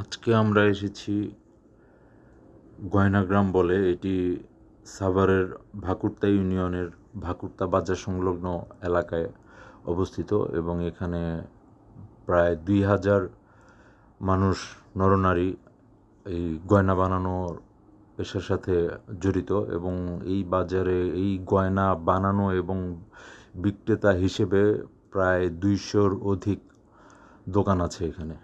আজকে আমরা এসেছি গয়নাগ্রাম বলে, এটি সাভারের ভাকুর্তা ইউনিয়নের ভাকুর্তা বাজার সংলগ্ন এলাকায় অবস্থিত এবং এখানে প্রায় 2000 মানুষ নরনারী এই গয়না বানানোর পেশার সাথে জড়িত এবং এই বাজারে এই গয়না বানানো এবং বিক্রেতা হিসেবে প্রায় 200-র অধিক দোকান আছে এখানে।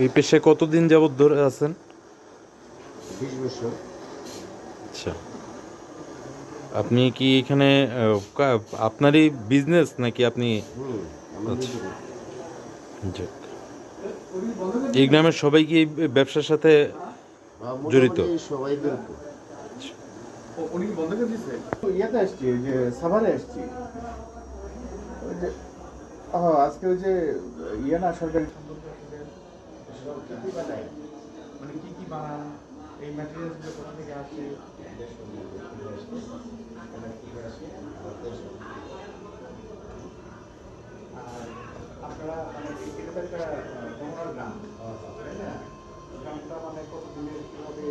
এই পেশায় কতদিন যাবত ধরে আছেন? 20 বছর। আচ্ছা, আপনি কি এখানে আপনারই বিজনেস নাকি আপনি? আমার আচ্ছা, নিজেরই। যাক। এই গ্রামের সবাই কি এই ব্যবসার সাথে জড়িত? মোটামুটি সবাই জড়িত। উনি কি বন্ধ করে দিচ্ছে? ইয়াতে আসছি, ওই যে সাভারে আসছি। ওই যে আজকে ওই যে ইয়ে না সরকারি সম্পর্কে মানে কি কি বানান, এই ম্যাটেরিয়ালস গুলো কোথা থেকে আসে? আর আপনারা মানে এটা তো একটা ভ্রমণের গ্রাম, তাই না? গ্রামটা মানে কতদিনের কিভাবে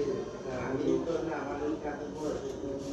আমি তো না, আমার ওই কাছে পড়াশোনা